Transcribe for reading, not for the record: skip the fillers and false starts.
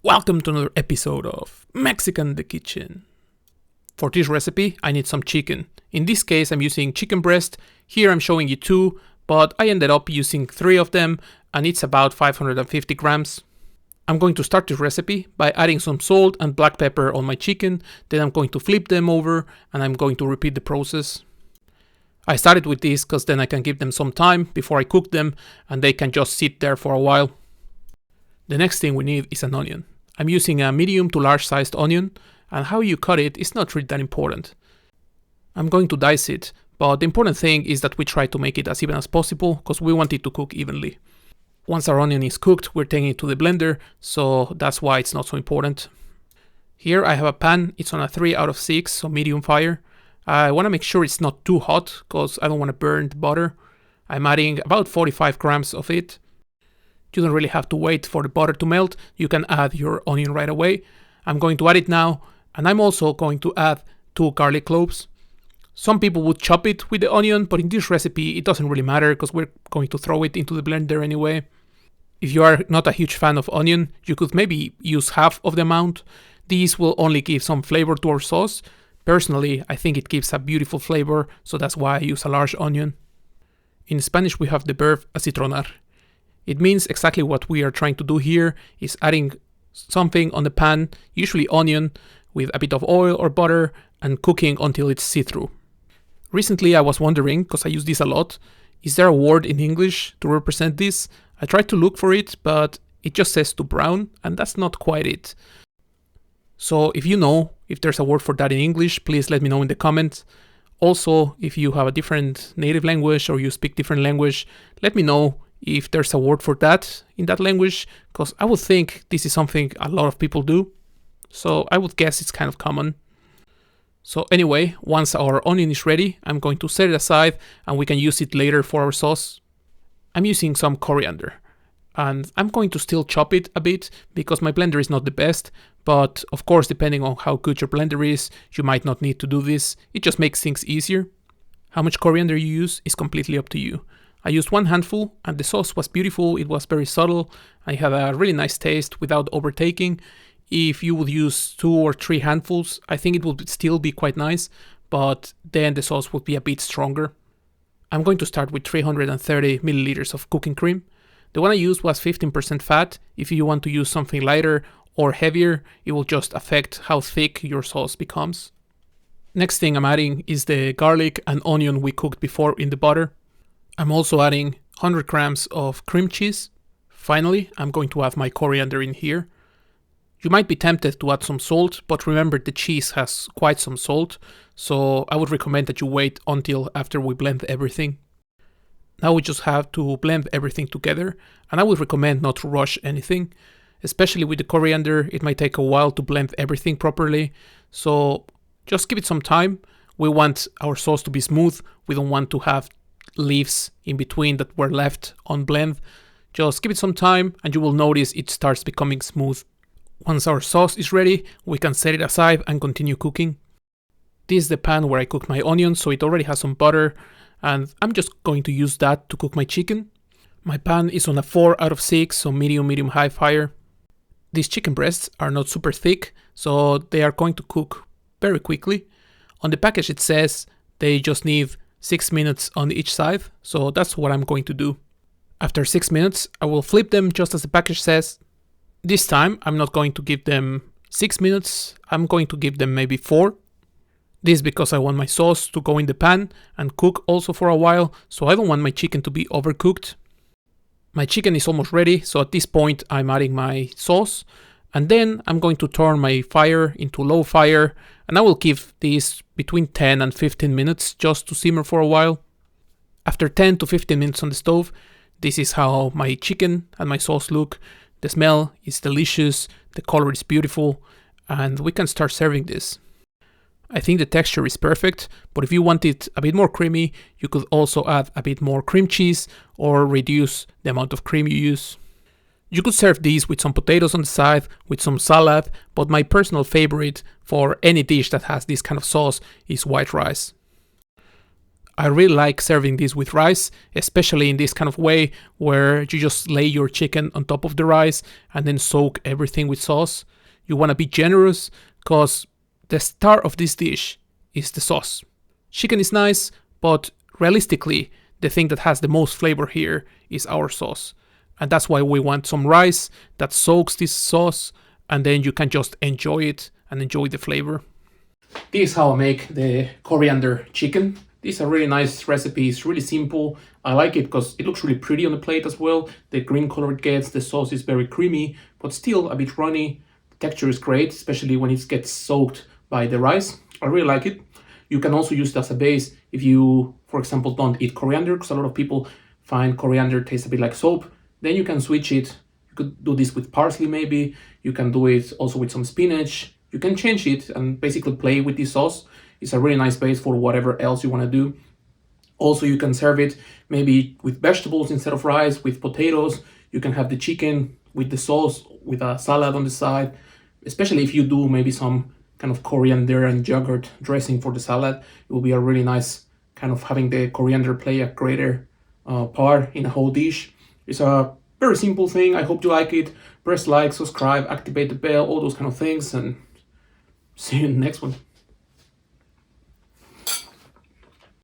Welcome to another episode of Mexican in the Kitchen. For this recipe, I need some chicken. In this case, I'm using chicken breast. Here I'm showing you two, but I ended up using three of them, and it's about 550 grams. I'm going to start this recipe by adding some salt and black pepper on my chicken, then I'm going to flip them over, and I'm going to repeat the process. I started with this because then I can give them some time before I cook them, and they can just sit there for a while. The next thing we need is an onion. I'm using a medium to large sized onion, and how you cut it is not really that important. I'm going to dice it, but the important thing is that we try to make it as even as possible because we want it to cook evenly. Once our onion is cooked, we're taking it to the blender, so that's why it's not so important. Here I have a pan, it's on a 3 out of 6, so medium fire. I want to make sure it's not too hot because I don't want to burn the butter. I'm adding about 45 grams of it. You don't really have to wait for the butter to melt, you can add your onion right away. I'm going to add it now, and I'm also going to add 2 garlic cloves. Some people would chop it with the onion, but in this recipe it doesn't really matter because we're going to throw it into the blender anyway. If you are not a huge fan of onion, you could maybe use half of the amount. These will only give some flavor to our sauce. Personally, I think it gives a beautiful flavor, so that's why I use a large onion. In Spanish we have the verb acitronar. It means exactly what we are trying to do here, is adding something on the pan, usually onion, with a bit of oil or butter, and cooking until it's see-through. Recently I was wondering, because I use this a lot, is there a word in English to represent this? I tried to look for it, but it just says to brown, and that's not quite it. So if you know if there's a word for that in English, please let me know in the comments. Also, if you have a different native language or you speak different language, let me know if there's a word for that in that language, because I would think this is something a lot of people do. So I would guess it's kind of common. So anyway, once our onion is ready, I'm going to set it aside and we can use it later for our sauce. I'm using some coriander, and I'm going to still chop it a bit because my blender is not the best, but of course depending on how good your blender is, you might not need to do this. It just makes things easier. How much coriander you use is completely up to you. I used 1 handful and the sauce was beautiful, it was very subtle, I had a really nice taste without overtaking. If you would use 2 or 3 handfuls, I think it would still be quite nice, but then the sauce would be a bit stronger. I'm going to start with 330 milliliters of cooking cream. The one I used was 15% fat. If you want to use something lighter or heavier, it will just affect how thick your sauce becomes. Next thing I'm adding is the garlic and onion we cooked before in the butter. I'm also adding 100 grams of cream cheese. Finally, I'm going to have my coriander in here. You might be tempted to add some salt, but remember the cheese has quite some salt, so I would recommend that you wait until after we blend everything. Now we just have to blend everything together, and I would recommend not to rush anything. Especially with the coriander, it might take a while to blend everything properly, so just give it some time. We want our sauce to be smooth, we don't want to have leaves in between that were left unblended. Just give it some time and you will notice it starts becoming smooth. Once our sauce is ready, we can set it aside and continue cooking. This is the pan where I cook my onions, so it already has some butter, and I'm just going to use that to cook my chicken. My pan is on a 4 out of 6, so medium-high fire. These chicken breasts are not super thick, so they are going to cook very quickly. On the package it says they just need 6 minutes on each side, so that's what I'm going to do. After 6 minutes, I will flip them just as the package says. This time, I'm not going to give them 6 minutes, I'm going to give them maybe 4. This is because I want my sauce to go in the pan and cook also for a while, so I don't want my chicken to be overcooked. My chicken is almost ready, so at this point I'm adding my sauce, and then I'm going to turn my fire into low fire, and I will give this between 10 and 15 minutes just to simmer for a while. After 10 to 15 minutes on the stove, this is how my chicken and my sauce look. The smell is delicious, the color is beautiful, and we can start serving this. I think the texture is perfect, but if you want it a bit more creamy, you could also add a bit more cream cheese or reduce the amount of cream you use. You could serve these with some potatoes on the side, with some salad, but my personal favorite for any dish that has this kind of sauce is white rice. I really like serving this with rice, especially in this kind of way where you just lay your chicken on top of the rice and then soak everything with sauce. You want to be generous because the star of this dish is the sauce. Chicken is nice, but realistically, the thing that has the most flavor here is our sauce. And that's why we want some rice that soaks this sauce, and then you can just enjoy it and enjoy the flavor. This is how I make the coriander chicken. This is a really nice recipe. It's really simple. I like it because it looks really pretty on the plate as well. The green color it gets, the sauce is very creamy, but still a bit runny. The texture is great, especially when it gets soaked by the rice. I really like it. You can also use it as a base if you, for example, don't eat coriander, because a lot of people find coriander tastes a bit like soap. Then you can switch it. You could do this with parsley maybe. You can do it also with some spinach. You can change it and basically play with this sauce. It's a really nice base for whatever else you want to do. Also, you can serve it maybe with vegetables instead of rice, with potatoes. You can have the chicken with the sauce, with a salad on the side, especially if you do maybe some kind of coriander and yogurt dressing for the salad. It will be a really nice kind of having the coriander play a greater part in a whole dish. It's a very simple thing. I hope you like it. Press like, subscribe, activate the bell, all those kind of things, and see you in the next one.